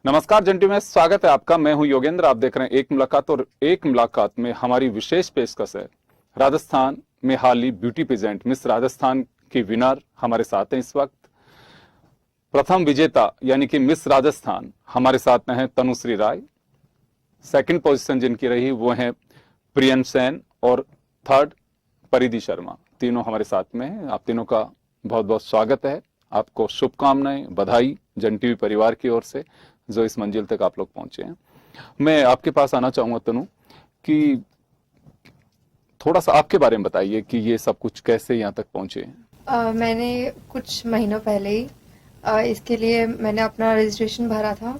नमस्कार जंटू में स्वागत है आपका। मैं हूं योगेंद्र। आप देख रहे हैं एक मुलाकात और एक मुलाकात में हमारी विशेष पेशकश है राजस्थान में हाल ही ब्यूटी पेजेंट मिस राजस्थान की विनर हमारे साथ हैं इस वक्त। प्रथम विजेता यानी कि मिस राजस्थान हमारे साथ में है तनुश्री राय। सेकंड पोजीशन जिनकी रही वो है प्रियन सेन और थर्ड परिधि शर्मा। तीनों हमारे साथ में हैं। आप तीनों का बहुत बहुत स्वागत है। आपको शुभकामनाएं, बधाई जन टीवी परिवार की ओर से जो इस मंजिल तक आप लोग पहुंचे हैं। मैं आपके पास आना चाहूंगा तनु कि थोड़ा सा आपके बारे में बताइए कि ये सब कुछ कैसे यहाँ तक पहुंचे। मैंने कुछ महीनों पहले ही इसके लिए मैंने अपना रजिस्ट्रेशन भरा था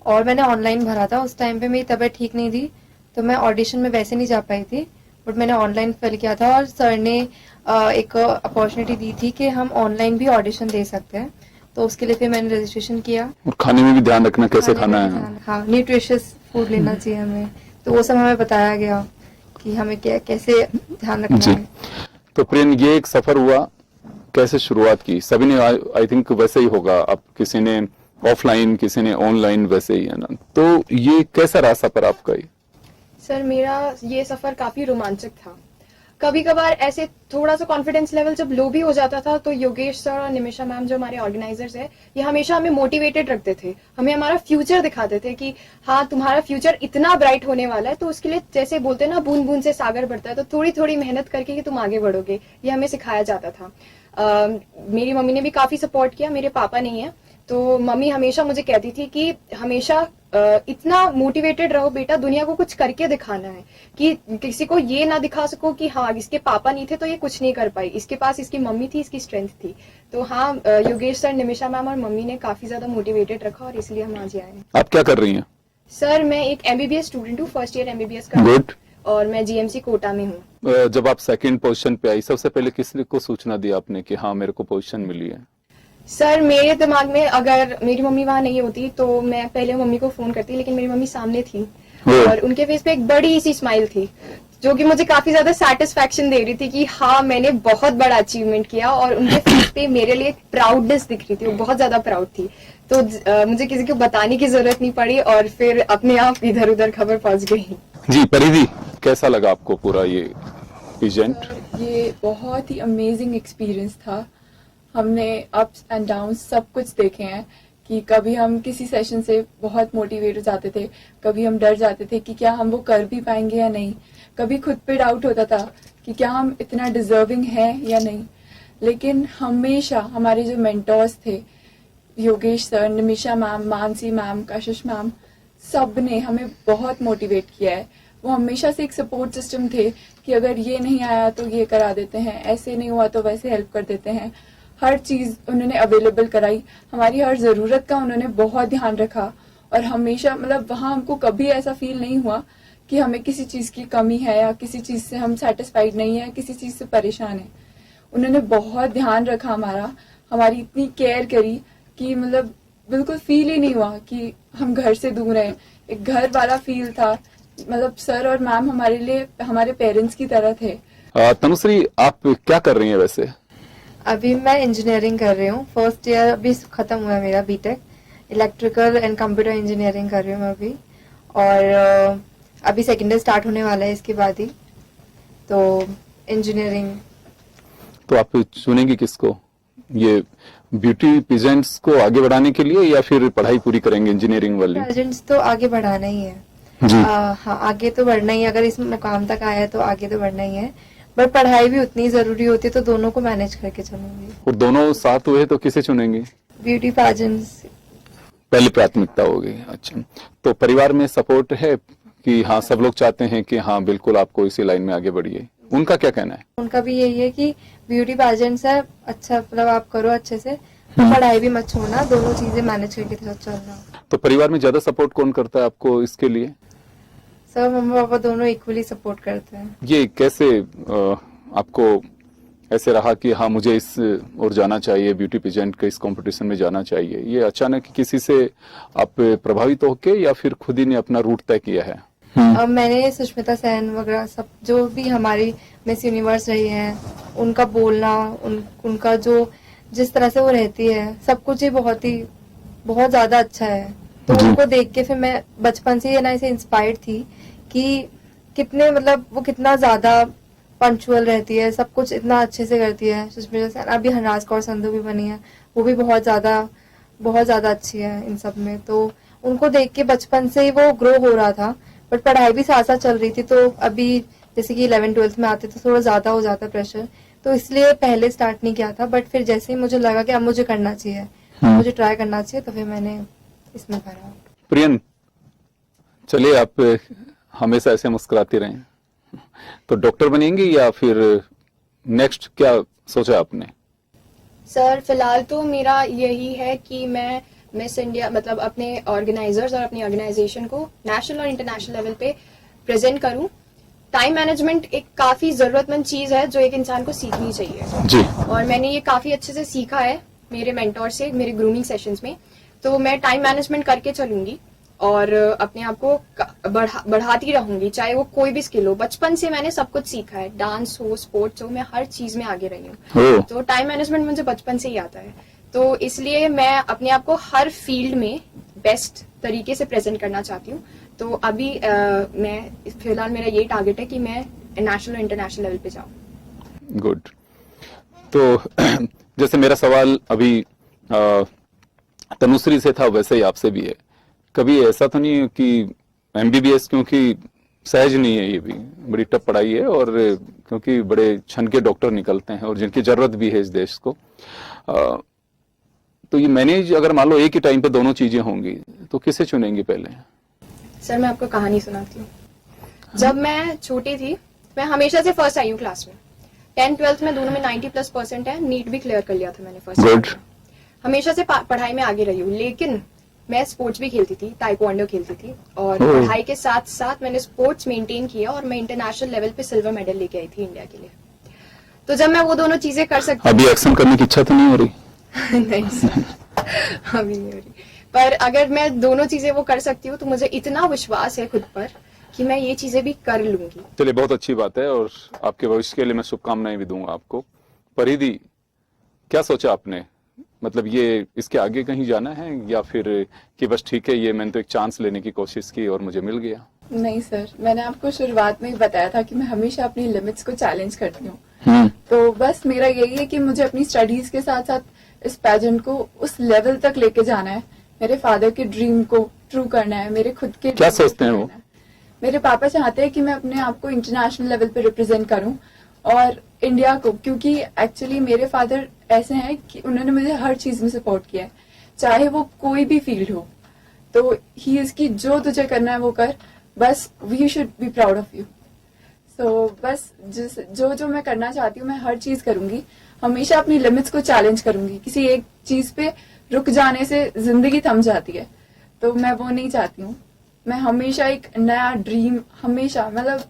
और मैंने ऑनलाइन भरा था। उस टाइम पे मेरी तबीयत ठीक नहीं थी तो मैं ऑडिशन में वैसे नहीं जा पाई थी, बट मैंने ऑनलाइन फिल किया था और सर ने एक अपॉर्चुनिटी दी थी कि हम ऑनलाइन भी ऑडिशन दे सकते हैं, तो उसके लिए फिर मैंने रजिस्ट्रेशन किया। और खाने में भी ध्यान रखना, कैसे खाना है। हाँ, न्यूट्रिशियस फूड लेना चाहिए हमें, तो वो सब हमें बताया गया कि हमें कैसे ध्यान रखना है। तो प्रियन, ये एक सफर हुआ, कैसे शुरुआत की? सभी ने आई थिंक वैसे ही होगा। अब किसी ने ऑफलाइन, किसी ने ऑनलाइन, वैसे ही है ना। तो ये कैसा रहा सफर आपका? सर, मेरा ये सफर काफी रोमांचक था। कभी कभार ऐसे थोड़ा सा कॉन्फिडेंस लेवल जब लो भी हो जाता था तो योगेश सर और निमिषा मैम जो हमारे ऑर्गेनाइजर्स है, ये हमेशा हमें मोटिवेटेड रखते थे, हमें हमारा फ्यूचर दिखाते थे कि हाँ, तुम्हारा फ्यूचर इतना ब्राइट होने वाला है, तो उसके लिए जैसे बोलते हैं ना, बूंद बूंद से सागर बढ़ता है, तो थोड़ी थोड़ी मेहनत करके ही तुम आगे बढ़ोगे, ये हमें सिखाया जाता था। मेरी मम्मी ने भी काफी सपोर्ट किया। मेरे पापा नहीं है तो मम्मी हमेशा मुझे कहती थी कि हमेशा इतना मोटिवेटेड रहो बेटा, दुनिया को कुछ करके दिखाना है, कि किसी को ये ना दिखा सको कि हाँ, इसके पापा नहीं थे तो ये कुछ नहीं कर पाई, इसके पास इसकी मम्मी थी, इसकी स्ट्रेंथ थी। तो हाँ, योगेश सर, निमिषा मैम और मम्मी ने काफी ज्यादा मोटिवेटेड रखा और इसलिए हम आज आए हैं। आप क्या कर रही हैं? सर, मैं एक एमबीबीएस स्टूडेंट हूँ, फर्स्ट ईयर एमबीबीएस का। गुड। और मैं जीएमसी कोटा में हूँ। जब आप सेकंड पोजीशन पे आई, सबसे पहले किसने को सूचना दी आपने कि हाँ मेरे को पोजीशन मिली है? सर, मेरे दिमाग में अगर मेरी मम्मी वहां नहीं होती तो मैं पहले मम्मी को फोन करती, लेकिन मेरी मम्मी सामने थी और उनके फेस पे एक बड़ी सी स्माइल थी जो कि मुझे काफी ज्यादा सेटिस्फेक्शन दे रही थी कि हाँ, मैंने बहुत बड़ा अचीवमेंट किया। और उनके फेस पे मेरे लिए प्राउडनेस दिख रही थी, वो बहुत ज्यादा प्राउड थी। तो मुझे किसी को बताने की जरूरत नहीं पड़ी और फिर अपने आप इधर उधर खबर पहुंच गई। जी परिधि, कैसा लगा आपको पूरा ये इवेंट? ये बहुत ही अमेजिंग एक्सपीरियंस था। हमने अप्स एंड डाउन्स सब कुछ देखे हैं कि कभी हम किसी सेशन से बहुत मोटिवेट हो जाते थे, कभी हम डर जाते थे कि क्या हम वो कर भी पाएंगे या नहीं, कभी खुद पे डाउट होता था कि क्या हम इतना डिजर्विंग हैं या नहीं। लेकिन हमेशा हमारे जो मेंटर्स थे, Yogesh sir, Nimisha ma'am, Mansi ma'am, कशिश मैम, सब ने हमें बहुत मोटिवेट किया है। वो हमेशा से एक सपोर्ट सिस्टम थे कि अगर ये नहीं आया तो ये करा देते हैं, ऐसे नहीं हुआ तो वैसे हेल्प कर देते हैं। हर चीज उन्होंने अवेलेबल कराई, हमारी हर जरूरत का उन्होंने बहुत ध्यान रखा और हमेशा मतलब वहां हमको कभी ऐसा फील नहीं हुआ कि हमें किसी चीज की कमी है या किसी चीज से हम सेटिस्फाइड नहीं है, किसी चीज से परेशान है। उन्होंने बहुत ध्यान रखा हमारा, हमारी इतनी केयर करी कि मतलब बिल्कुल फील ही नहीं हुआ कि हम घर से दूर हैं। एक घर वाला फील था। मतलब सर और मैम हमारे लिए हमारे पेरेंट्स की तरह थे। तनुश्री, आप क्या कर रही हैं वैसे? अभी मैं इंजीनियरिंग कर रही हूँ, फर्स्ट ईयर अभी खत्म हुआ है मेरा, BTech electrical and computer engineering कर रही हूँ मैं अभी। और अभी सेकेंड ईयर स्टार्ट होने वाला है इसके बाद ही, तो इंजीनियरिंग। तो आप चुनेंगे किसको, ये ब्यूटी पेजेंट्स को आगे बढ़ाने के लिए या फिर पढ़ाई पूरी करेंगे इंजीनियरिंग वाली? पेजेंट्स तो आगे बढ़ाना ही है जी। हाँ, आगे तो बढ़ना ही है। अगर इस मुकाम तक आया है तो आगे तो बढ़ना ही है, बट पढ़ाई भी उतनी जरूरी होती है, तो दोनों को मैनेज करके चलूंगी। और दोनों साथ हुए तो किसे चुनेंगे? ब्यूटी पेजेंट्स पहली प्राथमिकता होगी। अच्छा, तो परिवार में सपोर्ट है कि हाँ, सब लोग चाहते हैं कि हाँ बिल्कुल आपको इसी लाइन में आगे बढ़िए? उनका क्या कहना है? उनका भी यही है कि ब्यूटी पेजेंट्स है, अच्छा मतलब आप करो अच्छे से, तो पढ़ाई भी मत छोड़ना, दोनों चीजें मैनेज करके चलना। तो परिवार में ज्यादा सपोर्ट कौन करता है आपको इसके लिए? सब मम्मा पापा दोनों इक्वली सपोर्ट करते हैं। ये कैसे आपको ऐसे रहा कि हाँ मुझे इस ओर जाना चाहिए, ब्यूटी पेजेंट के इस कंपटीशन में जाना चाहिए? ये अचानक किसी से आप प्रभावित होके या फिर खुद ही ने अपना रूट तय किया है? अब मैंने सुष्मिता सेन वगैरह सब जो भी हमारी मिस यूनिवर्स रही हैं, उनका बोलना, उनका जो जिस तरह से वो रहती है, सब कुछ ही बहुत ज्यादा अच्छा है। तो जी। उनको देख के फिर मैं बचपन से ही ना ऐसे इंस्पायर्ड थी कि कितने मतलब वो कितना ज्यादा पंक्चुअल रहती है, सब कुछ इतना अच्छे से करती है। सुष्मिता सेन, अभी हरराज कौर संधू भी बनी है, वो भी बहुत ज्यादा अच्छी है इन सब में। तो उनको देख के बचपन से ही वो ग्रो हो रहा था, बट पढ़ाई भी साथ साथ चल रही थी। तो अभी जैसे कि 11th-12th में आते तो थोड़ा ज्यादा हो जाता प्रेशर, तो इसलिए पहले स्टार्ट नहीं किया था। बट फिर जैसे ही मुझे लगा कि अब मुझे करना चाहिए, मुझे ट्राई करना चाहिए, तो फिर मैंने इसमें भरा। प्रियन, चलिए आप हमेशा ऐसे मुस्कुराती रहें। तो डॉक्टर बनेंगी या फिर नेक्स्ट क्या सोचा आपने? सर फिलहाल तो मेरा यही है कि मैं मिस इंडिया मतलब अपने ऑर्गेनाइजर्स और अपनी ऑर्गेनाइजेशन को नेशनल और इंटरनेशनल लेवल पे प्रेजेंट करूं। टाइम मैनेजमेंट एक काफी जरूरतमंद चीज है जो एक इंसान को सीखनी चाहिए जी। और मैंने ये काफी अच्छे से सीखा है मेरे मेंटोर से, मेरे ग्रूमिंग सेशंस में। तो मैं टाइम मैनेजमेंट करके चलूंगी और अपने आप को बढ़ाती रहूंगी, चाहे वो कोई भी स्किल हो। बचपन से मैंने सब कुछ सीखा है, डांस हो, स्पोर्ट्स हो, मैं हर चीज में आगे रही हूँ। ओ, तो टाइम मैनेजमेंट मुझे बचपन से ही आता है, तो इसलिए मैं अपने आप को हर फील्ड में बेस्ट तरीके से प्रेजेंट करना चाहती हूँ। तो अभी मैं फिलहाल मेरा ये टारगेट है कि मैं नेशनल और इंटरनेशनल लेवल पे जाऊँ। गुड। तो जैसे मेरा सवाल अभी तनुश्री से था, वैसे ही आपसे भी है। कभी ऐसा तो नहीं है कि एमबीबीएस, क्योंकि सहज नहीं है, ये भी बड़ी टफ पढ़ाई है, और क्योंकि बड़े छन के डॉक्टर निकलते हैं और जिनकी जरूरत भी है इस देश को, तो ये मैनेज अगर मान लो एक ही टाइम पे दोनों चीजें होंगी तो किसे चुनेंगी पहले? सर मैं आपको कहानी सुनाती हूँ। जब मैं छोटी थी मैं हमेशा से फर्स्ट आई हूँ क्लास में। 10th-12th में दोनों में 90+ % है, नीट भी क्लियर कर लिया था मैंने फर्स्ट। गुड। हमेशा से पढ़ाई में आगे रही हूँ, लेकिन मैं स्पोर्ट्स भी खेलती थी, ताइक्वांडो खेलती थी और ओह। पढ़ाई के साथ साथ मैंने स्पोर्ट्स मेंटेन किया और मैं इंटरनेशनल लेवल पे सिल्वर मेडल लेके आई थी इंडिया के लिए। तो जब मैं वो दोनों चीजें कर सकती अभी एक्शन करने की इच्छा तो नहीं हो रही? नहीं सर, अभी नहीं हो रही, पर अगर मैं दोनों चीजें वो कर सकती हूँ तो मुझे इतना विश्वास है खुद पर कि मैं ये चीजें भी कर लूंगी। चलिए, बहुत अच्छी बात है और आपके भविष्य के लिए मैं शुभकामनाएं भी दूंगा आपको। परिधि, क्या सोचा आपने? मतलब ये इसके आगे कहीं जाना है या फिर कि बस ठीक है, ये मैंने तो एक चांस लेने की कोशिश की और मुझे मिल गया? नहीं सर, मैंने आपको शुरुआत में ही बताया था कि मैं हमेशा अपनी लिमिट्स को चैलेंज करती हूँ। तो बस मेरा यही है कि मुझे अपनी स्टडीज के साथ साथ इस पैजेंट को उस लेवल तक लेके जाना है, मेरे फादर के ड्रीम को ट्रू करना है, मेरे खुद के क्या dream को सोचते हैं true वो? करना है। मेरे पापा चाहते हैं कि मैं अपने आप को इंटरनेशनल लेवल पे रिप्रेजेंट करूं और इंडिया को, क्योंकि एक्चुअली मेरे फादर ऐसे हैं कि उन्होंने मुझे हर चीज में सपोर्ट किया है, चाहे वो कोई भी फील्ड हो। तो ही इज की जो तुझे करना है वो कर, बस we should be proud of you. So बस जो मैं करना चाहती हूँ मैं हर चीज करूंगी, हमेशा अपनी लिमिट्स को चैलेंज करूंगी। किसी एक चीज पे रुक जाने से जिंदगी थम जाती है, तो मैं वो नहीं चाहती हूँ। मैं हमेशा एक नया ड्रीम, हमेशा मतलब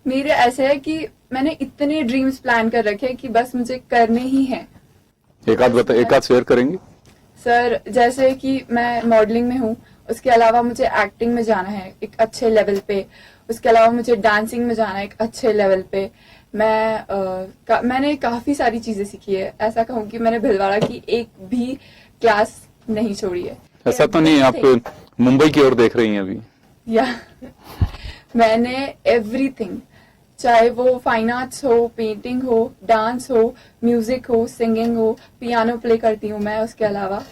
मेरे ऐसे है कि मैंने इतने ड्रीम्स प्लान कर रखे हैं कि बस मुझे करने ही हैं। एक आध शेयर करेंगे? सर जैसे कि मैं मॉडलिंग में हूँ, उसके अलावा मुझे एक्टिंग में जाना है एक अच्छे लेवल पे, उसके अलावा मुझे डांसिंग में जाना है एक अच्छे लेवल पे। मैंने काफी सारी चीजें सीखी है, ऐसा कहूँ कि मैंने भिलवाड़ा की एक भी क्लास नहीं छोड़ी है। ऐसा तो नहीं आप मुंबई की ओर देख रही हैं अभी? या मैंने एवरीथिंग, चाहे वो फाइन आर्ट्स हो, पेंटिंग हो, डांस हो, म्यूजिक हो, सिंगिंग हो, पियानो प्ले करती हूँ मैं, उसके अलावा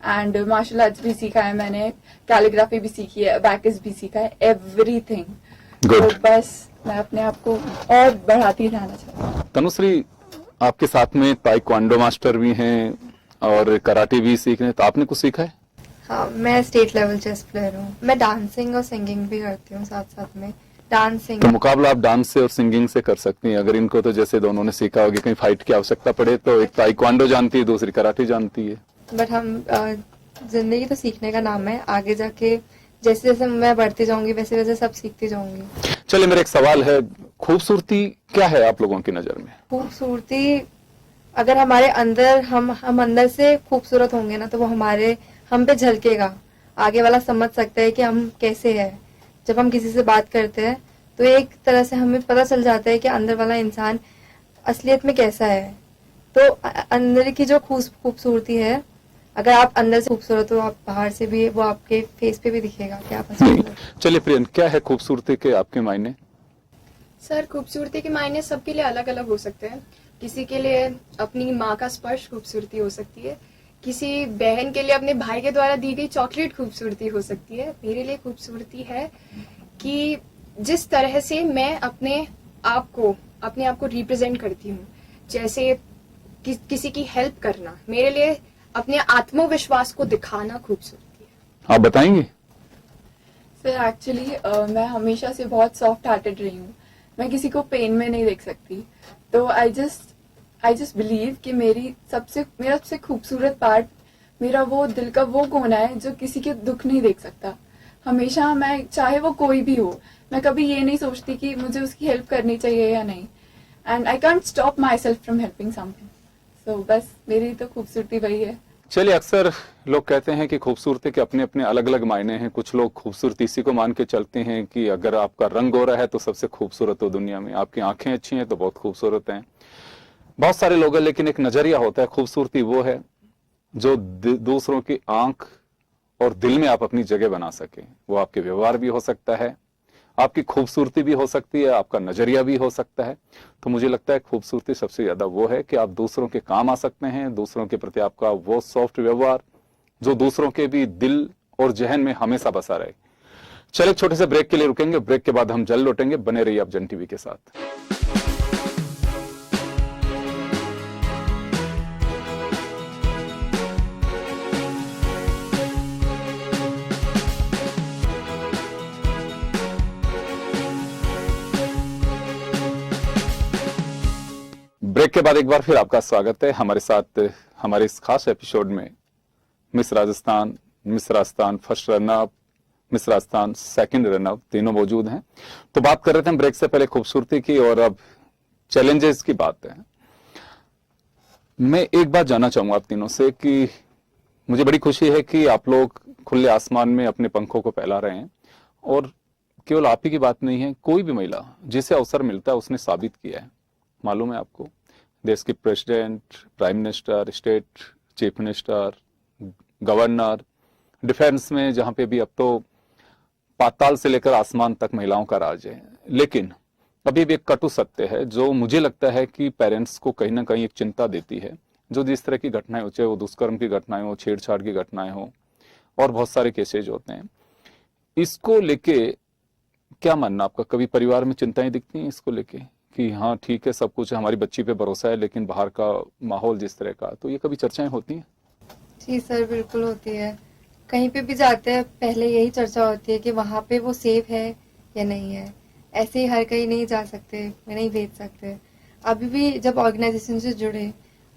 एंड मार्शल आर्ट्स भी सीखा है मैंने, कैलीग्राफी भी सीखी है, बैकस भी सीखा है, एवरीथिंग। तो Good. बस मैं अपने आप को और बढ़ाती रहना चाहती हूँ। तनुश्री, आपके साथ में ताइक्वांडो मास्टर भी हैं और कराटे भी सीख रहे हैं, तो आपने कुछ सीखा है? हाँ, मैं स्टेट लेवल चेस प्लेयर हूँ। मैं डांसिंग और सिंगिंग भी करती हूँ साथ साथ में। डांसिंग तो मुकाबला आप डांस से और सिंगिंग से कर सकती हैं। अगर इनको तो जैसे दोनों ने सीखा होगा, कहीं फाइट की आवश्यकता पड़े तो एक ताइक्वांडो जानती है, दूसरी कराटे जानती है। बट हम जिंदगी तो सीखने का नाम है, आगे जाके जैसे जैसे मैं बढ़ती जाऊंगी वैसे वैसे सब सीखती जाऊंगी। चलिए, मेरा एक सवाल है, खूबसूरती क्या है आप लोगों की नजर में? खूबसूरती, अगर हमारे अंदर हम अंदर से खूबसूरत होंगे ना, तो वो हम पे झलकेगा। आगे वाला समझ सकता है कि हम कैसे हैं। जब हम किसी से बात करते हैं तो एक तरह से हमें पता चल जाता है कि अंदर वाला इंसान असलियत में कैसा है। तो अंदर की जो खूबसूरती है अगर आप अंदर से खूबसूरत हो, आप बाहर से भी वो आपके फेस पे भी दिखेगा कि आप हंसते हो। चलिए प्रियन, क्या है खूबसूरती के आपके मायने? सर, खूबसूरती के मायने सबके लिए अलग अलग हो सकते हैं। किसी के लिए अपनी माँ का स्पर्श खूबसूरती हो सकती है, किसी बहन के लिए अपने भाई के द्वारा दी गई चॉकलेट खूबसूरती हो सकती है। मेरे लिए खूबसूरती है कि जिस तरह से मैं अपने आप को रिप्रेजेंट करती हूँ। जैसे किसी की हेल्प करना, मेरे लिए अपने आत्मविश्वास को दिखाना खूबसूरती है। आप बताएंगे? सर एक्चुअली मैं हमेशा से बहुत सॉफ्ट हार्टेड रही हूँ। मैं किसी को पेन में नहीं देख सकती। तो आई जस्ट बिलीव कि मेरा सबसे खूबसूरत पार्ट, मेरा वो दिल का वो कोना है जो किसी के दुख नहीं देख सकता। हमेशा मैं, चाहे वो कोई भी हो, मैं कभी ये नहीं सोचती कि मुझे उसकी हेल्प करनी चाहिए या नहीं। And I can't stop myself from helping something. So बस मेरी तो खूबसूरती वही है। चलिए, अक्सर लोग कहते हैं कि खूबसूरती के अपने अपने अलग अलग मायने हैं। कुछ लोग खूबसूरती इसी को मान के चलते हैं कि अगर आपका रंग गोरा है तो सबसे खूबसूरत हो दुनिया में, आपकी आंखें अच्छी हैं तो बहुत खूबसूरत हैं। बहुत सारे लोग हैं, लेकिन एक नजरिया होता है, खूबसूरती वो है जो दूसरों की आंख और दिल में आप अपनी जगह बना सके। वो आपके व्यवहार भी हो सकता है, आपकी खूबसूरती भी हो सकती है, आपका नजरिया भी हो सकता है। तो मुझे लगता है खूबसूरती सबसे ज्यादा वो है कि आप दूसरों के काम आ सकते हैं, दूसरों के प्रति आपका वो सॉफ्ट व्यवहार जो दूसरों के भी दिल और जहन में हमेशा बसा रहे। चलिए, एक छोटे से ब्रेक के लिए रुकेंगे। ब्रेक के बाद हम जल्द लौटेंगे। बने रहिए आप जन टीवी के साथ। ब्रेक के बाद एक बार फिर आपका स्वागत है। हमारे साथ हमारे इस खास एपिसोड में miss Rajasthan first run up, miss Rajasthan second run up तीनों मौजूद हैं। तो बात कर रहे थे हम ब्रेक से पहले खूबसूरती की, और अब चैलेंजेस की बात है। मैं एक बात जानना चाहूंगा आप तीनों से कि मुझे बड़ी खुशी है कि आप लोग खुले आसमान में अपने पंखों को फैला रहे हैं, और केवल आप ही की बात नहीं है, कोई भी महिला जिसे अवसर मिलता है उसने साबित किया है। मालूम है आपको, देश के president, prime minister, state chief minister, governor, defence में, जहां पे भी अब तो पाताल से लेकर आसमान तक महिलाओं का राज है। लेकिन अभी भी एक कटु सत्य है जो मुझे लगता है कि पेरेंट्स को कहीं ना कहीं एक चिंता देती है। जो जिस तरह की घटनाएं हो, चाहे वो दुष्कर्म की घटनाएं हो, छेड़छाड़ की घटनाएं हो, और बहुत सारे केसेज होते हैं, इसको लेके क्या मानना आपका? कभी परिवार में चिंताएं दिखती हैं इसको लेके कि हाँ ठीक है, सब कुछ हमारी बच्ची पे भरोसा है, लेकिन बाहर का माहौल जिस तरह का, तो ये कभी चर्चाएं होती हैं? जी सर, बिल्कुल होती है। कहीं पे भी जाते हैं पहले यही चर्चा होती है कि वहाँ पे वो सेफ है या नहीं है। ऐसे ही हर कहीं नहीं जा सकते, नहीं भेज सकते। अभी भी जब ऑर्गेनाइजेशन से जुड़े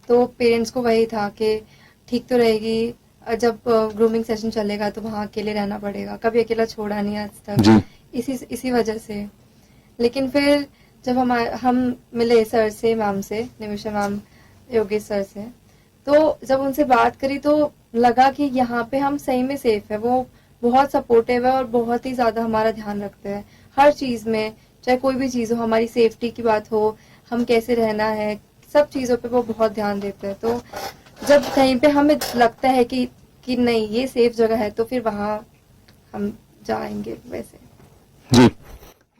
तो पेरेंट्स को वही था कि ठीक तो रहेगी, जब ग्रूमिंग सेशन चलेगा तो वहाँ अकेले रहना पड़ेगा। कभी अकेला छोड़ा नहीं आज तक, जी। इसी वजह से। लेकिन फिर जब हम मिले सर से, मैम से, निमिषा मैम, योगेश सर से, तो जब उनसे बात करी तो लगा कि यहाँ पे हम सही में सेफ है। वो बहुत सपोर्टिव है और बहुत ही ज्यादा हमारा ध्यान रखते हैं हर चीज में। चाहे कोई भी चीज हो, हमारी सेफ्टी की बात हो, हम कैसे रहना है, सब चीजों पे वो बहुत ध्यान देते हैं। तो जब कहीं पे हमें लगता है कि नहीं ये सेफ जगह है, तो फिर वहां हम जाएंगे वैसे। जी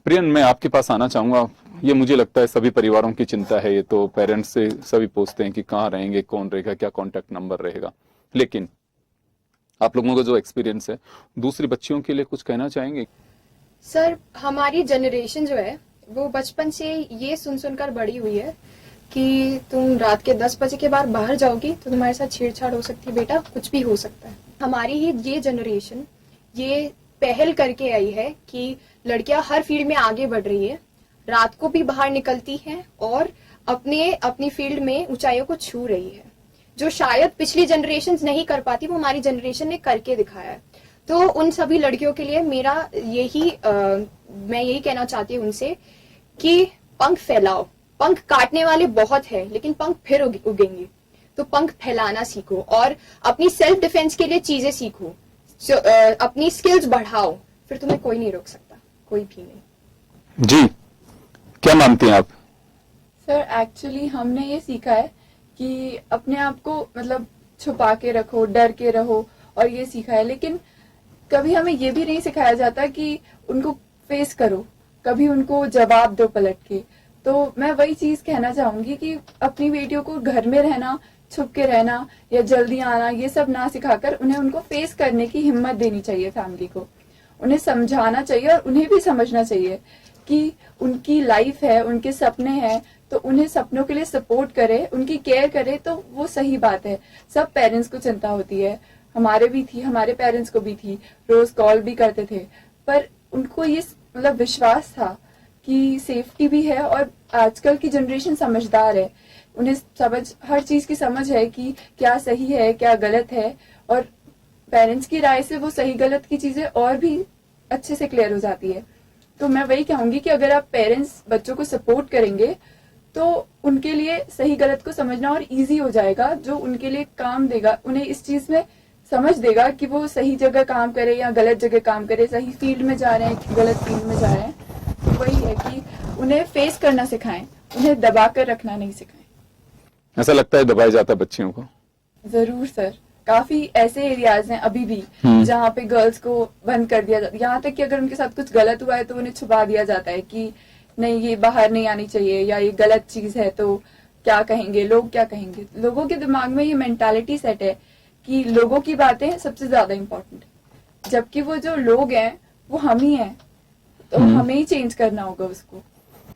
प्रियन, मैं आपके पास आना चाहूंगा। ये मुझे लगता है सभी परिवारों की चिंता है। ये तो पेरेंट्स से सभी पूछते हैं कि कहाँ रहेंगे, कौन रहेगा, क्या कांटेक्ट नंबर रहेगा। लेकिन आप लोगों का जो एक्सपीरियंस है, दूसरी बच्चियों के लिए कुछ कहना चाहेंगे? सर, हमारी जनरेशन जो है वो बचपन से ये सुनकर बड़ी हुई है कि तुम रात के 10 बजे के बाद बाहर जाओगी तो तुम्हारे साथ छेड़छाड़ हो सकती है, बेटा कुछ भी हो सकता है। हमारी ही ये जनरेशन ये पहल करके आई है कि लड़कियां हर फील्ड में आगे बढ़ रही है, रात को भी बाहर निकलती हैं और अपनी फील्ड में ऊंचाइयों को छू रही है। जो शायद पिछली जनरेशन नहीं कर पाती, वो हमारी जनरेशन ने करके दिखाया है। तो उन सभी लड़कियों के लिए मेरा मैं यही कहना चाहती हूँ उनसे कि पंख फैलाओ। पंख काटने वाले बहुत हैं, लेकिन पंख फिर उगेंगे। तो पंख फैलाना सीखो और अपनी सेल्फ डिफेंस के लिए चीजें सीखो। अपनी स्किल्स बढ़ाओ, फिर तुम्हें कोई नहीं रोक सकता, कोई भी नहीं। जी, क्या मानती हैं आप? सर एक्चुअली हमने ये सीखा है कि अपने आप को, मतलब छुपा के रखो, डर के रहो, और ये सीखा है। लेकिन कभी हमें ये भी नहीं सिखाया जाता कि उनको फेस करो, कभी उनको जवाब दो पलट के। तो मैं वही चीज कहना चाहूंगी कि अपनी बेटियों को घर में रहना, छुप के रहना या जल्दी आना, ये सब ना सिखाकर उन्हें उनको फेस करने की हिम्मत देनी चाहिए। फैमिली को उन्हें समझाना चाहिए और उन्हें भी समझना चाहिए कि उनकी लाइफ है, उनके सपने हैं, तो उन्हें सपनों के लिए सपोर्ट करे, उनकी केयर करे, तो वो सही बात है। सब पेरेंट्स को चिंता होती है, हमारे भी थी, हमारे पेरेंट्स को भी थी, रोज कॉल भी करते थे, पर उनको ये मतलब विश्वास था कि सेफ्टी भी है। और आजकल की जनरेशन समझदार है, उन्हें हर चीज की समझ है कि क्या सही है क्या गलत है, और पेरेंट्स की राय से वो सही गलत की चीजें और भी अच्छे से क्लियर हो जाती है। तो मैं वही कहूंगी कि अगर आप पेरेंट्स बच्चों को सपोर्ट करेंगे तो उनके लिए सही गलत को समझना और इजी हो जाएगा, जो उनके लिए काम देगा, उन्हें इस चीज में समझ देगा कि वो सही जगह काम करे या गलत जगह काम करे, सही फील्ड में जा रहे हैं कि गलत फील्ड में जा रहे हैं। तो वही है कि उन्हें फेस करना सिखाएं, उन्हें दबा कर रखना नहीं सिखाएं। ऐसा लगता है दबाया जाता है बच्चियों को? जरूर सर, काफी ऐसे एरियाज हैं अभी भी जहाँ पे गर्ल्स को बंद कर दिया जाता है। यहाँ तक कि अगर उनके साथ कुछ गलत हुआ है तो उन्हें छुपा दिया जाता है कि नहीं, ये बाहर नहीं आनी चाहिए, या ये गलत चीज है तो क्या कहेंगे लोग, क्या कहेंगे। लोगों के दिमाग में ये मेंटालिटी सेट है कि लोगों की बातें सबसे ज्यादा इम्पोर्टेंट है, जबकि वो जो लोग हैं वो हम ही हैं, तो हमें ही चेंज करना होगा उसको।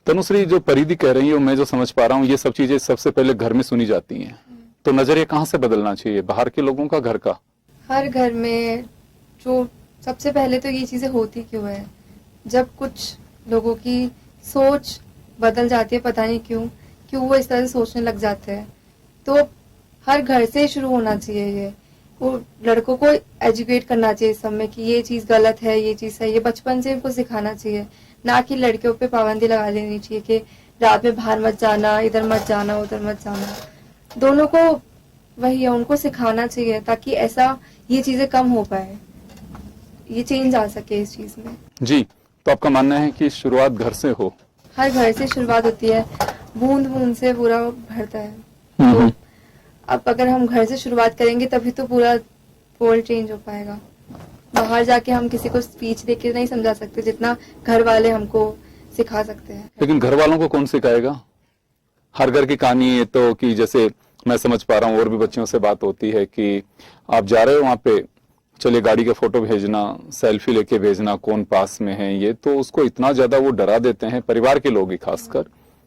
तनुश्री, जो परिधि कह रही है, मैं जो समझ पा रहा हूँ, ये सब चीजें सबसे पहले घर में सुनी जाती हैं, तो नजरिया कहाँ से बदलना चाहिए, बाहर के लोगों का, घर का? हर घर में जो सबसे पहले तो ये चीजें होती क्यों है, जब कुछ लोगों की सोच बदल जाती है, पता नहीं क्यों वो इस तरह से सोचने लग जाते हैं। तो हर घर से शुरू होना चाहिए ये, वो लड़कों को एजुकेट करना चाहिए इस सब में कि ये चीज गलत है, ये चीज है, ये बचपन से इनको सिखाना चाहिए, ना कि लड़कियों पे पाबंदी लगा देनी चाहिए कि रात में बाहर मत जाना, इधर मत जाना, उधर मत जाना। दोनों को वही है, उनको सिखाना चाहिए ताकि ऐसा ये चीजें कम हो पाए, ये चेंज आ सके इस चीज में। जी, तो आपका मानना है कि शुरुआत घर से हो? हर घर से शुरुआत होती है, बूंद बूंद से पूरा भरता है। तो अब अगर हम घर से शुरुआत करेंगे तभी तो पूरा वर्ल्ड चेंज हो पाएगा। बाहर जाके हम किसी को स्पीच देके नहीं समझा सकते जितना घर वाले हमको सिखा सकते हैं। लेकिन घर वालों को कौन सिखाएगा? हर घर की कहानी है तो कि जैसे मैं समझ पा रहा हूँ, और भी बच्चियों से बात होती है कि आप जा रहे हो वहां पे, चलिए गाड़ी का फोटो भेजना, सेल्फी लेके भेजना, कौन पास में है, ये तो उसको इतना ज्यादा वो डरा देते हैं, परिवार के लोग ही खासकर,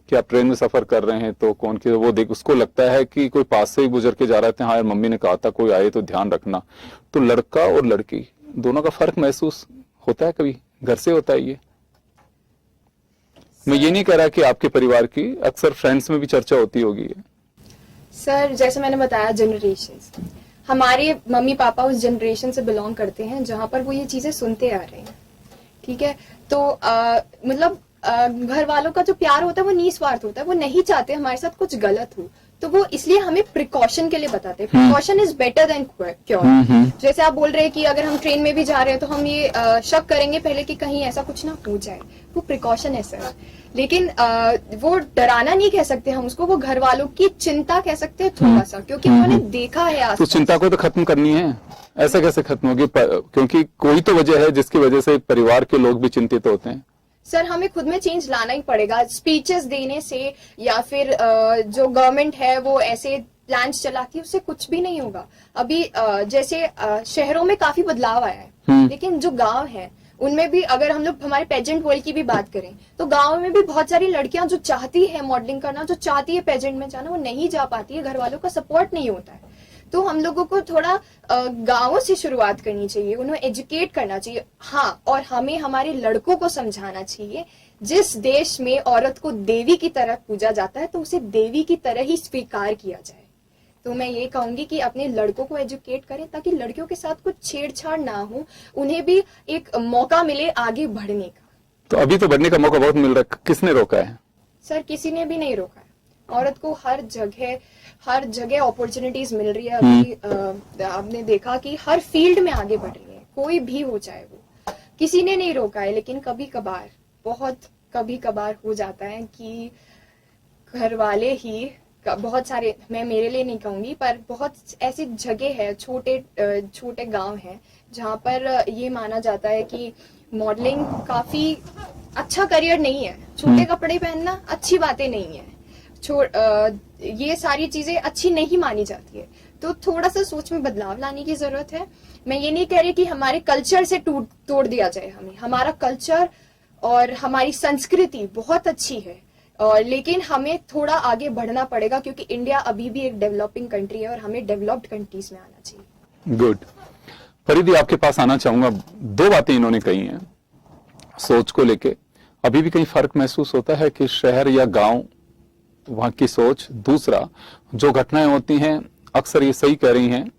कि आप ट्रेन में सफर कर रहे हैं तो कौन की वो देख, उसको लगता है कि कोई पास से ही गुजर के जा रहे थे, हाँ यार मम्मी ने कहा था कोई आए तो ध्यान रखना। तो लड़का और लड़की दोनों का फर्क महसूस होता है कभी? घर से होता है ये? मैं ये नहीं कह रहा कि आपके परिवार की, अक्सर फ्रेंड्स में भी चर्चा होती होगी। सर जैसे मैंने बताया, जनरेशंस, हमारे मम्मी पापा उस जनरेशन से बिलोंग करते हैं जहां पर वो ये चीजें सुनते आ रहे हैं, ठीक है। तो मतलब घर वालों का जो प्यार होता है वो निस्वार्थ होता है, वो नहीं चाहते हमारे साथ कुछ गलत हो, तो वो इसलिए हमें प्रिकॉशन के लिए बताते हैं। Precaution is better than cure. जैसे आप बोल रहे हैं कि अगर हम ट्रेन में भी जा रहे हैं तो हम ये शक करेंगे पहले कि कहीं ऐसा कुछ ना हो जाए, वो प्रिकॉशन है सर। लेकिन वो डराना नहीं कह सकते हम उसको, वो घर वालों की चिंता कह सकते हैं थोड़ा सा, क्योंकि उन्होंने देखा है आसपास। तो चिंता को तो खत्म करनी है, ऐसा कैसे खत्म होगी? क्योंकि कोई तो वजह है जिसकी वजह से परिवार के लोग भी चिंतित होते हैं। सर हमें खुद में चेंज लाना ही पड़ेगा, स्पीचेस देने से या फिर जो गवर्नमेंट है वो ऐसे प्लान्स चलाती है, उससे कुछ भी नहीं होगा। अभी जैसे शहरों में काफी बदलाव आया है, लेकिन जो गांव है उनमें भी, अगर हम लोग हमारे पेजेंट वर्ल्ड की भी बात करें तो गांव में भी बहुत सारी लड़कियां जो चाहती है मॉडलिंग करना, जो चाहती है पेजेंट में जाना, वो नहीं जा पाती है, घर वालों का सपोर्ट नहीं होता है। तो हम लोगों को थोड़ा गांवों से शुरुआत करनी चाहिए, उन्हें एजुकेट करना चाहिए। हाँ, और हमें हमारे लड़कों को समझाना चाहिए, जिस देश में औरत को देवी की तरह पूजा जाता है तो उसे देवी की तरह ही स्वीकार किया जाए। तो मैं ये कहूंगी कि अपने लड़कों को एजुकेट करें ताकि लड़कियों के साथ कुछ छेड़छाड़ ना हो, उन्हें भी एक मौका मिले आगे बढ़ने का। तो अभी तो बढ़ने का मौका बहुत मिल रहा है, किसने रोका है? सर किसी ने भी नहीं रोका है, औरत को हर जगह अपॉर्चुनिटीज मिल रही है। अभी आपने देखा कि हर फील्ड में आगे बढ़ रही है, कोई भी हो चाहे वो, किसी ने नहीं रोका है। लेकिन कभी कभार, बहुत कभी कभार हो जाता है कि घर वाले ही बहुत सारे, मैं मेरे लिए नहीं कहूंगी, पर बहुत ऐसी जगह है, छोटे छोटे गांव हैं जहाँ पर ये माना जाता है कि मॉडलिंग काफी अच्छा करियर नहीं है, छोटे कपड़े पहनना अच्छी बातें नहीं है, ये सारी चीजें अच्छी नहीं मानी जाती है। तो थोड़ा सा सोच में बदलाव लाने की जरूरत है। मैं ये नहीं कह रही कि हमारे कल्चर से तोड़ दिया जाए, हमें हमारा कल्चर और हमारी संस्कृति बहुत अच्छी है, और लेकिन हमें थोड़ा आगे बढ़ना पड़ेगा, क्योंकि इंडिया अभी भी एक डेवलपिंग कंट्री है और हमें डेवलप्ड कंट्रीज में आना चाहिए। गुड। फरीदी, आपके पास आना चाहूंगा। दो बातें इन्होंने कही हैं सोच को लेके। अभी भी कहीं फर्क महसूस होता है कि शहर या गांव, वहां की सोच? दूसरा, जो घटनाएं होती हैं, अक्सर ये सही कह रही हैं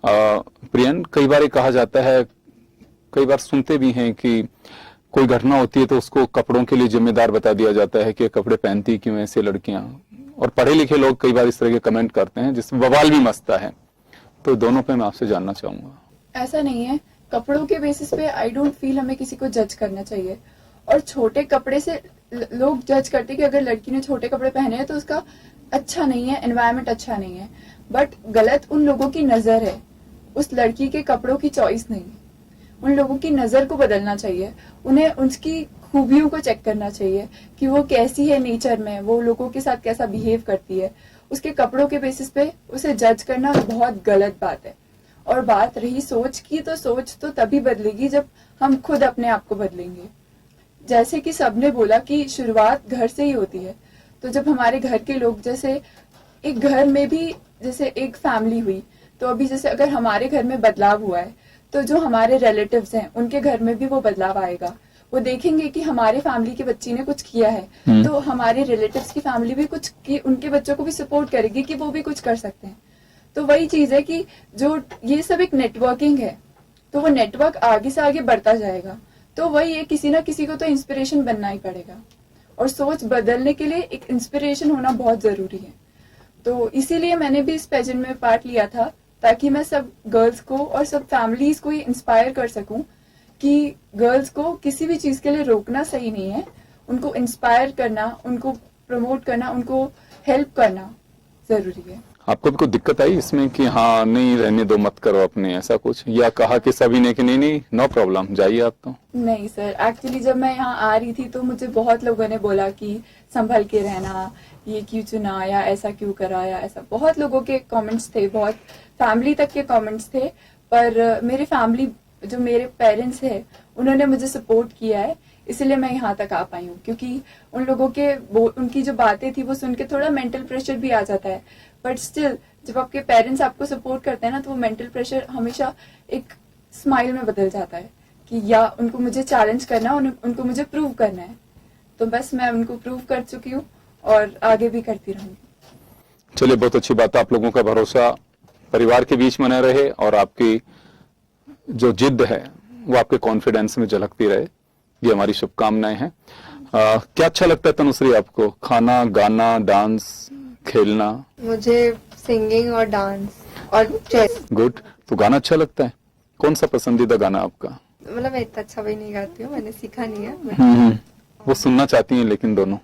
प्रियन, कई बार ये कहा जाता है, कई बार सुनते भी हैं कि कोई घटना होती है तो उसको कपड़ों के लिए जिम्मेदार बता दिया जाता है कि कपड़े पहनती क्यों ऐसे लड़कियां, और पढ़े लिखे लोग कई बार इस तरह के कमेंट करते हैं जिसमें बवाल भी मचता है। तो दोनों पे मैं आपसे जानना चाहूंगा। ऐसा नहीं है, कपड़ों के बेसिस पे आई डोंट फील हमें किसी को जज करना चाहिए। और छोटे कपड़े से लोग जज करते कि अगर लड़की ने छोटे कपड़े पहने हैं तो उसका अच्छा नहीं है, एनवायरनमेंट अच्छा नहीं है। बट गलत उन लोगों की नजर है, उस लड़की के कपड़ों की चॉइस नहीं। उन लोगों की नजर को बदलना चाहिए, उन्हें उसकी खूबियों को चेक करना चाहिए कि वो कैसी है नेचर में, वो लोगों के साथ कैसा बिहेव करती है। उसके कपड़ों के बेसिस पे उसे जज करना बहुत गलत बात है। और बात रही सोच की, तो सोच तो तभी बदलेगी जब हम खुद अपने आप को बदलेंगे। जैसे कि सबने बोला कि शुरुआत घर से ही होती है, तो जब हमारे घर के लोग, जैसे एक घर में भी जैसे एक फैमिली हुई, तो अभी जैसे अगर हमारे घर में बदलाव हुआ है तो जो हमारे रिलेटिव्स हैं उनके घर में भी वो बदलाव आएगा। वो देखेंगे कि हमारे फैमिली के बच्ची ने कुछ किया है तो हमारे रिलेटिव्स की फैमिली भी कुछ की, उनके बच्चों को भी सपोर्ट करेगी कि वो भी कुछ कर सकते हैं। तो वही चीज है कि जो ये सब एक नेटवर्किंग है, तो वो नेटवर्क आगे से आगे बढ़ता जाएगा। तो वही है, किसी ना किसी को तो इंस्पिरेशन बनना ही पड़ेगा, और सोच बदलने के लिए एक इंस्पिरेशन होना बहुत जरूरी है। तो इसीलिए मैंने भी इस पेजेंट में पार्ट लिया था, ताकि मैं सब गर्ल्स को और सब फैमिलीज को ये इंस्पायर कर सकूं कि गर्ल्स को किसी भी चीज के लिए रोकना सही नहीं है, उनको इंस्पायर करना, उनको प्रमोट करना, उनको हेल्प करना जरूरी है। आपको भी कोई दिक्कत आई इसमें कि हाँ नहीं रहने दो, मत करो अपने, ऐसा कुछ? या कहा कि सभी ने कि नहीं नहीं नो प्रॉब्लम, जाइए आप? तो नहीं सर, एक्चुअली जब मैं यहाँ आ रही थी तो मुझे बहुत लोगों ने बोला कि संभल के रहना, ये क्यों चुना, या ऐसा क्यों करा, या ऐसा। बहुत लोगों के कमेंट्स थे, बहुत फैमिली तक के कमेंट्स थे। पर मेरे फैमिली, जो मेरे पेरेंट्स है, उन्होंने मुझे सपोर्ट किया है, इसलिए मैं यहाँ तक आ पाई हूँ। क्योंकि उन लोगों के उनकी जो बातें थी वो सुन के थोड़ा मेंटल प्रेशर भी आ जाता है, बट स्टिल जब आपके पेरेंट्स आपको सपोर्ट करते हैं ना, तो वो मेंटल प्रेशर हमेशा एक स्माइल में बदल जाता है कि या उनको मुझे चैलेंज करना, उनको मुझे प्रूव करना है। तो बस मैं उनको प्रूव कर चुकी हूँ और आगे भी करती रहूंगी। चलिए, बहुत अच्छी बात है। आप लोगों का भरोसा परिवार के बीच बना रहे और आपकी जो जिद है वो आपके कॉन्फिडेंस में झलकती रहे, ये हमारी शुभकामनाएं हैं। क्या अच्छा लगता है तनुश्री आपको? खाना, गाना, डांस, खेलना? मुझे सिंगिंग और डांस और चेस। गुड। तो गाना अच्छा लगता है? कौन सा पसंदीदा गाना आपका? मतलब मैं इतना अच्छा भी नहीं गाती हूँ, मैंने सीखा नहीं है। वो सुनना चाहती हैं लेकिन दोनों?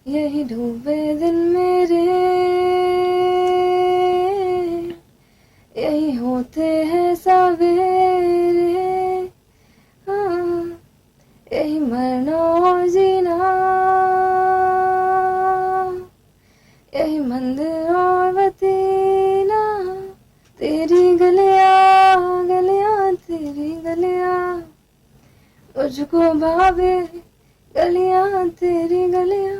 यही डूबे दिन मेरे, यही होते हैं सवेरे, हाँ, यही मरना और जीना, यही मंदिर और बतीना, तेरी गलियां गलियां तेरी गलियां, मुझको भावे गलियां तेरी गलियां।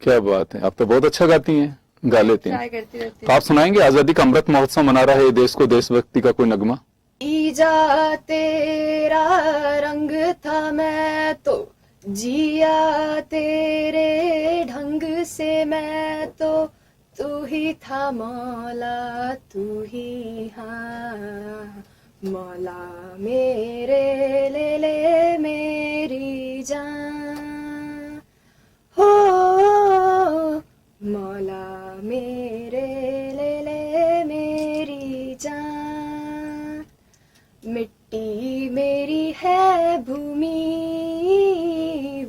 क्या बात है, आप तो बहुत अच्छा गाती हैं, गा लेती हैं। ट्राई करती रहती तो आप सुनाएंगे? आजादी का अमृत महोत्सव मना रहा है देश को, देशभक्ति का कोई नगमा? ईजा तेरा रंग था, मैं तो जिया तेरे ढंग से, मैं तो तू ही था मौला, तू ही हाँ मौला मेरे, ले मेरी जान हो, मौला मेरे, ले मेरी जान। मिट्टी मेरी है भूमि,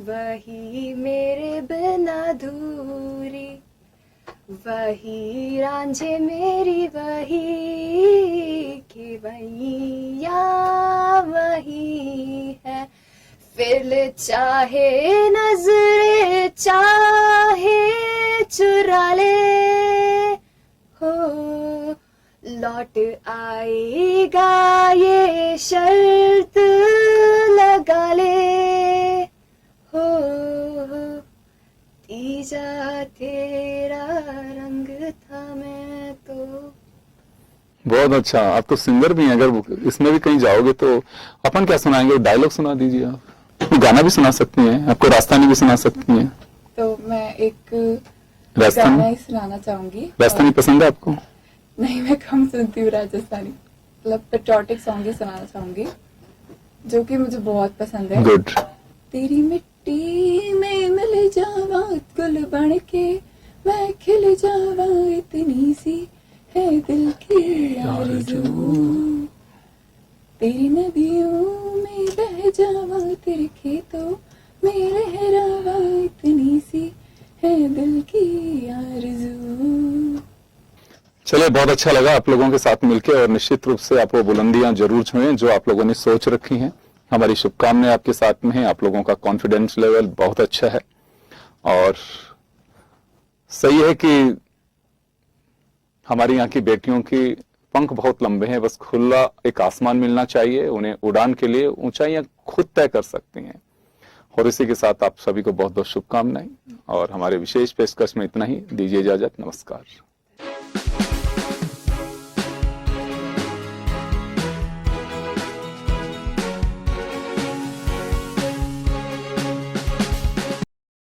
वही मेरे बिना अधूरी, वही रांझे मेरी वही कि वैया वही है, फिर चाहे नजरे चाहे चुरा ले हो, लौट आएगा ये शर्त लगा ले हो, तीजा तेरा रंग था मैं तो। बहुत अच्छा, आप तो सिंगर भी हैं, अगर इसमें भी कहीं जाओगे तो अपन क्या सुनाएंगे, डायलॉग सुना दीजिए आप, गाना भी सुना सकती हैं, आपको राजस्थानी भी सुना सकती हैं। तो मैं एक राजस्थानी? गाना ही सुनाना चाहूंगी। राजस्थानी पसंद है आपको? नहीं, मैं कम सुनती हूँ राजस्थानी, मतलब पेट्रियोटिक सॉन्ग ही सुनाना चाहूंगी जो कि मुझे बहुत पसंद है। गुड। तेरी मिट्टी में मिल जावा गुल बन के, मैं खिल जावा इतनी सी है दिल की आरज़ू, तेरी नदियों में बह जावा तेरे खेतों में लहरावा इतनी सी है दिल की आरज़ू। चलिए, बहुत अच्छा लगा आप लोगों के साथ मिलकर, और निश्चित रूप से आप वो बुलंदियां जरूर छुएं जो आप लोगों ने सोच रखी हैं। हमारी शुभकामनाएं आपके साथ में हैं। आप लोगों का कॉन्फिडेंस लेवल बहुत अच्छा है, और सही है कि हमारी यहाँ की बेटियों की पंख बहुत लंबे हैं, बस खुला एक आसमान मिलना चाहिए उन्हें, उड़ान के लिए ऊंचाइयां खुद तय कर सकती हैं। और इसी के साथ आप सभी को बहुत बहुत शुभकामनाएं, और हमारे विशेष पेशकश में इतना ही। दीजिए इजाजत, नमस्कार।